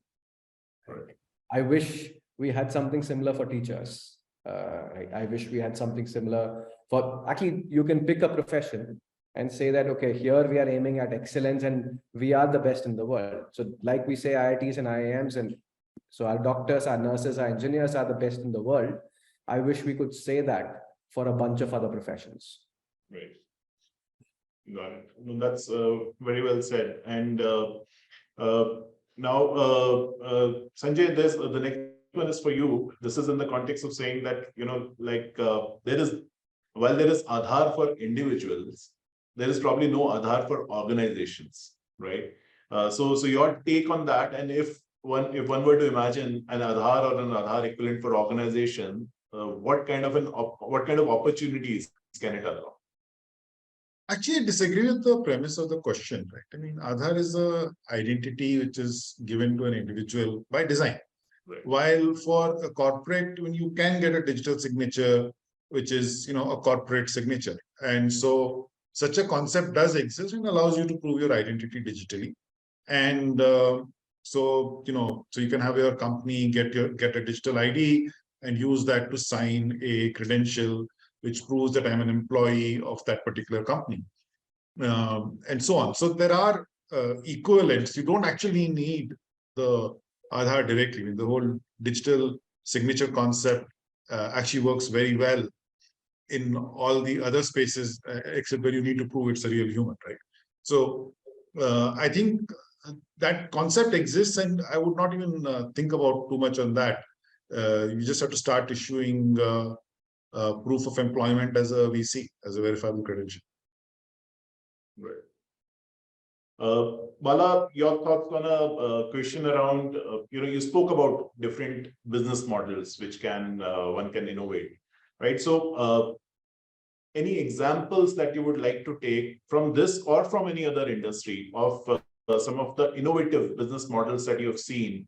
I wish we had something similar for teachers. I wish we had something similar for, actually, you can pick a profession and say that, okay, here we are aiming at excellence and we are the best in the world. So like we say, IITs and IIMs, and so our doctors, our nurses, our engineers are the best in the world. I wish we could say that for a bunch of other professions. Right. Got it. No, that's very well said. And now, Sanjay, there's the next one is for you. This is in the context of saying that, while there is Aadhaar for individuals, there is probably no Aadhaar for organizations, right? So your take on that, and if one were to imagine an Aadhaar or an Aadhaar equivalent for organization, what kind of opportunities can it allow? Actually, I disagree with the premise of the question, right? I mean, Aadhaar is an identity which is given to an individual by design. Right. While for a corporate, when you can get a digital signature, which is, a corporate signature. And so such a concept does exist and allows you to prove your identity digitally. And so you can have your company get a digital ID and use that to sign a credential which proves that I'm an employee of that particular company, and so on. So there are equivalents. You don't actually need the Aadhaar directly. I mean, the whole digital signature concept actually works very well in all the other spaces, except where you need to prove it's a real human, right? So I think that concept exists, and I would not even think about too much on that. You just have to start issuing proof of employment as a VC, as a verifiable credential. Right. Bala, your thoughts on a question around, you spoke about different business models which can one can innovate, right? So any examples that you would like to take from this or from any other industry of some of the innovative business models that you have seen,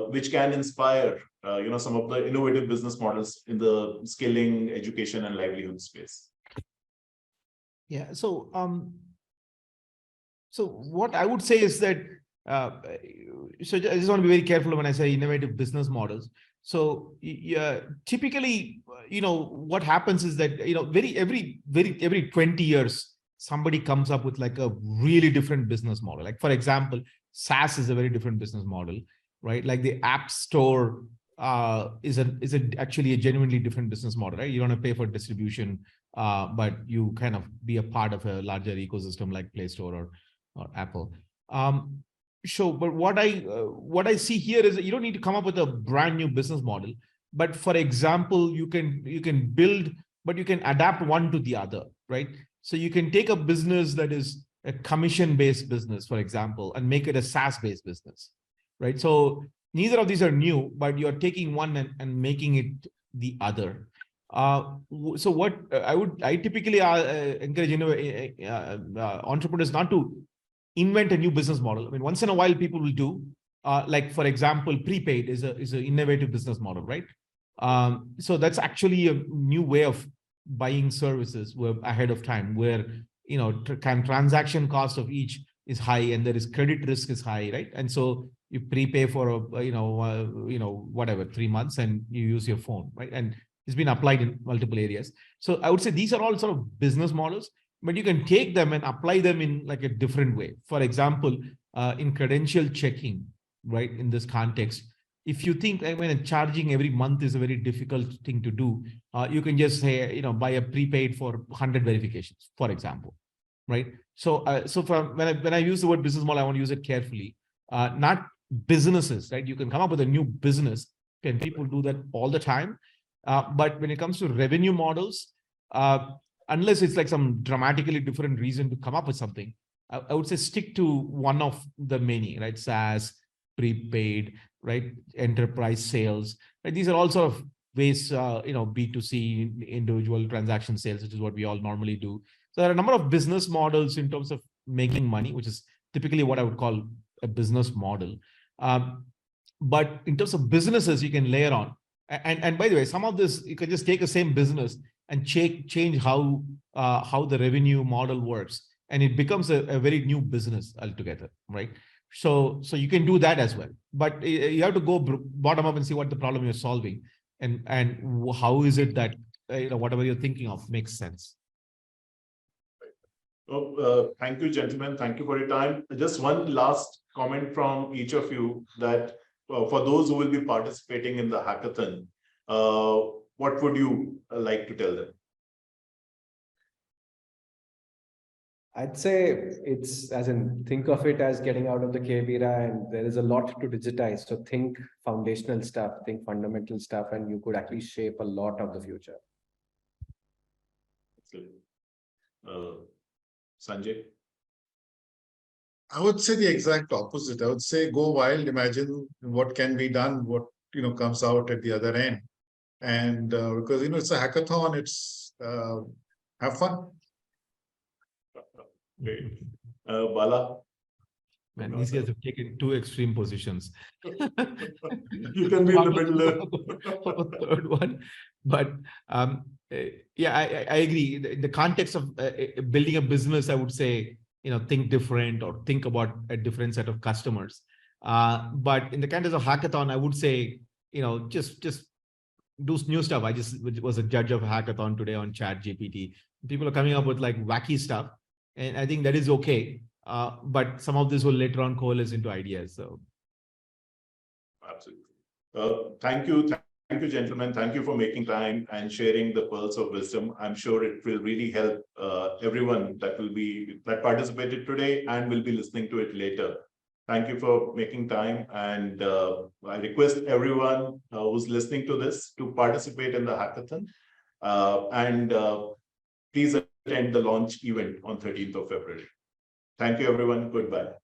which can inspire, some of the innovative business models in the skilling, education, and livelihood space? Yeah. So what I would say is that, so I just want to be very careful when I say innovative business models. So typically, what happens is that, every 20 years, somebody comes up with like a really different business model. Like, for example, SaaS is a very different business model, right? Like the App Store is actually a genuinely different business model, right? You don't have to pay for distribution, but you kind of be a part of a larger ecosystem like Play Store or Apple. But what I see here is that you don't need to come up with a brand new business model. But for example, you can build, but you can adapt one to the other, right? So you can take a business that is a commission-based business, for example, and make it a SaaS-based business, right? So neither of these are new, but you're taking one and making it the other. So what I typically encourage entrepreneurs not to invent a new business model. I mean, once in a while, people will do, like, for example, prepaid is an innovative business model, right? So that's actually a new way of buying services ahead of time, where transaction cost of each is high and there is credit risk is high, right? And so you prepay for whatever 3 months and you use your phone, right? And it's been applied in multiple areas. So I would say these are all sort of business models, but you can take them and apply them in like a different way. For example, in credential checking, right? In this context, if you think charging every month is a very difficult thing to do, you can just say, buy a prepaid for 100 verifications, for example, right? So, when I use the word business model, I want to use it carefully, not businesses, right? You can come up with a new business. Can people do that all the time? But when it comes to revenue models, unless it's like some dramatically different reason to come up with something, I would say stick to one of the many, right? SaaS, prepaid, right? Enterprise sales, right? These are all sort of ways, B2C, individual transaction sales, which is what we all normally do. So there are a number of business models in terms of making money, which is typically what I would call a business model. But in terms of businesses, you can layer on. And by the way, some of this, you can just take the same business and change how the revenue model works. And it becomes a very new business altogether, right? So you can do that as well. But you have to go bottom up and see what the problem you're solving. And how is it that whatever you're thinking of makes sense. Oh, thank you, gentlemen. Thank you for your time. Just one last comment from each of you that for those who will be participating in the hackathon, what would you like to tell them? I'd say think of it as getting out of the cave era, and there is a lot to digitize. So think foundational stuff, think fundamental stuff, and you could actually shape a lot of the future. Sanjay? I would say the exact opposite. I would say go wild, imagine what can be done, what comes out at the other end. And because it's a hackathon, it's have fun. Great. Bala? Man, these guys have taken two extreme positions. You can be in the middle there. Third one. But yeah, I agree. In the context of building a business, I would say, think different or think about a different set of customers. But in the context of hackathon, I would say, just do new stuff. I just was a judge of a hackathon today on ChatGPT. People are coming up with like wacky stuff. And I think that is okay. But some of this will later on coalesce into ideas. So, absolutely. Thank you. Thank you, gentlemen. Thank you for making time and sharing the pearls of wisdom. I'm sure it will really help everyone that participated today and will be listening to it later. Thank you for making time. And I request everyone who's listening to this to participate in the hackathon. And please attend the launch event on 13th of February. Thank you, everyone. Goodbye.